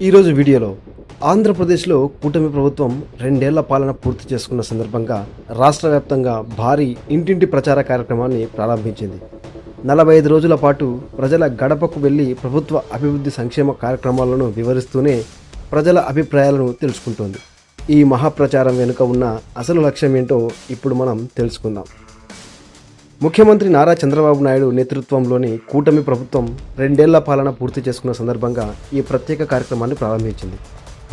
ఈరోజు వీడియోలో ఆంధ్రప్రదేశ్లో కూటమి ప్రభుత్వం 2 ఏళ్ల పాలన పూర్తి చేసుకున్న సందర్భంగా రాష్ట్ర వ్యాప్తంగా భారీ ఇంటింటి ప్రచార కార్యక్రమాన్ని ప్రారంభించింది. 45 రోజుల పాటు ప్రజల గడపకు వెళ్లి ప్రభుత్వ అభివృద్ధి సంక్షేమ కార్యక్రమాలను వివరిస్తూనే ప్రజల అభిప్రాయాలను తెలుసుకుంటోంది. ఈ మహాప్రచారం వెనుక ఉన్న అసలు లక్ష్యం ఏంటో ఇప్పుడు మనం తెలుసుకుందాం. ముఖ్యమంత్రి నారా చంద్రబాబు నాయుడు నేతృత్వంలోని కూటమి ప్రభుత్వం 2 ఏళ్ల పాలన పూర్తి చేసుకున్న సందర్భంగా ఈ ప్రత్యేక కార్యక్రమాన్ని ప్రారంభించింది.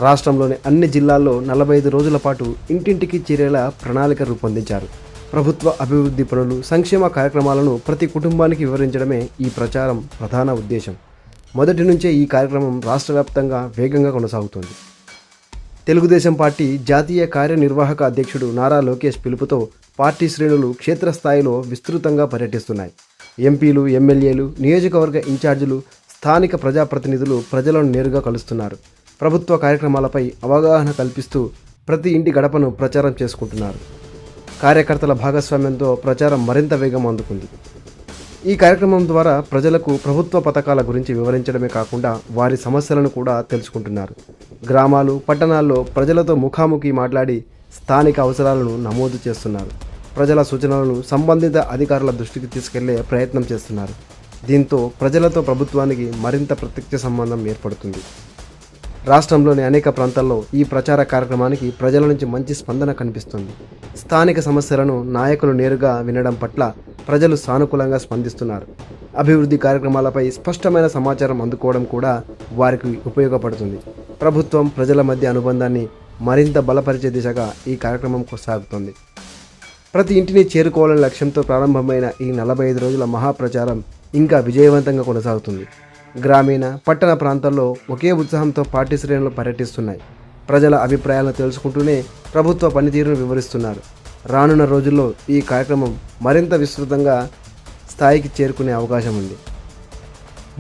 రాష్ట్రంలోని అన్ని జిల్లాల్లో 45 రోజుల పాటు ఇంటింటికి చేరేలా ప్రణాళిక రూపొందించారు. ప్రభుత్వ అభివృద్ధి పనులు, సంక్షేమ కార్యక్రమాలను ప్రతి కుటుంబానికి వివరించడమే ఈ ప్రచారం ప్రధాన ఉద్దేశం. మొదటి నుంచే ఈ కార్యక్రమం రాష్ట్ర వ్యాప్తంగా వేగంగా కొనసాగుతోంది. తెలుగుదేశం పార్టీ జాతీయ కార్యనిర్వాహక అధ్యక్షుడు నారా లోకేష్ పిలుపుతో పార్టీ శ్రేణులు క్షేత్రస్థాయిలో విస్తృతంగా పర్యటిస్తున్నాయి. ఎంపీలు, ఎమ్మెల్యేలు, నియోజకవర్గ ఇన్ఛార్జీలు, స్థానిక ప్రజాప్రతినిధులు ప్రజలను నేరుగా కలుస్తున్నారు. ప్రభుత్వ కార్యక్రమాలపై అవగాహన కల్పిస్తూ ప్రతి ఇంటి గడపను ప్రచారం చేసుకుంటున్నారు. కార్యకర్తల భాగస్వామ్యంతో ప్రచారం మరింత వేగం అందుకుంది. ఈ కార్యక్రమం ద్వారా ప్రజలకు ప్రభుత్వ పథకాల గురించి వివరించడమే కాకుండా వారి సమస్యలను కూడా తెలుసుకుంటున్నారు. గ్రామాలు, పట్టణాల్లో ప్రజలతో ముఖాముఖి మాట్లాడి స్థానిక అవసరాలను నమోదు చేస్తున్నారు. ప్రజల సూచనలను సంబంధిత అధికారుల దృష్టికి తీసుకెళ్లే ప్రయత్నం చేస్తున్నారు. దీంతో ప్రజలతో ప్రభుత్వానికి మరింత ప్రత్యక్ష సంబంధం ఏర్పడుతుంది. రాష్ట్రంలోని అనేక ప్రాంతాల్లో ఈ ప్రచార కార్యక్రమానికి ప్రజల నుంచి మంచి స్పందన కనిపిస్తుంది. స్థానిక సమస్యలను నాయకులు నేరుగా వినడం పట్ల ప్రజలు సానుకూలంగా స్పందిస్తున్నారు. అభివృద్ధి కార్యక్రమాలపై స్పష్టమైన సమాచారం అందుకోవడం కూడా వారికి ఉపయోగపడుతుంది. ప్రభుత్వం ప్రజల మధ్య అనుబంధాన్ని మరింత బలపరిచే దిశగా ఈ కార్యక్రమం కొనసాగుతోంది. ప్రతి ఇంటిని చేరుకోవాలనే లక్ష్యంతో ప్రారంభమైన ఈ 45 రోజుల మహాప్రచారం ఇంకా విజయవంతంగా కొనసాగుతుంది. గ్రామీణ, పట్టణ ప్రాంతాల్లో ఒకే ఉత్సాహంతో పార్టీ శ్రేణులు పర్యటిస్తున్నాయి. ప్రజల అభిప్రాయాలను తెలుసుకుంటూనే ప్రభుత్వ పనితీరును వివరిస్తున్నారు. రానున్న రోజుల్లో ఈ కార్యక్రమం మరింత విస్తృతంగా స్థాయికి చేరుకునే అవకాశం ఉంది.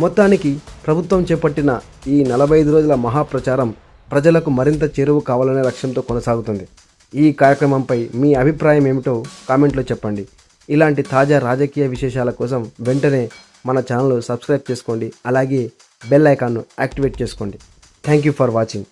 మొత్తానికి ప్రభుత్వం చేపట్టిన ఈ 45 రోజుల మహాప్రచారం ప్రజలకు మరింత చేరువ కావాలనే లక్ష్యంతో కొనసాగుతుంది. ఈ కార్యక్రమంపై మీ అభిప్రాయం ఏమిటో కామెంట్లో చెప్పండి. ఇలాంటి తాజా రాజకీయ విశేషాల కోసం వెంటనే మన ఛానల్ సబ్స్క్రైబ్ చేసుకోండి. అలాగే బెల్ ఐకాన్ను యాక్టివేట్ చేసుకోండి. Thank you for watching.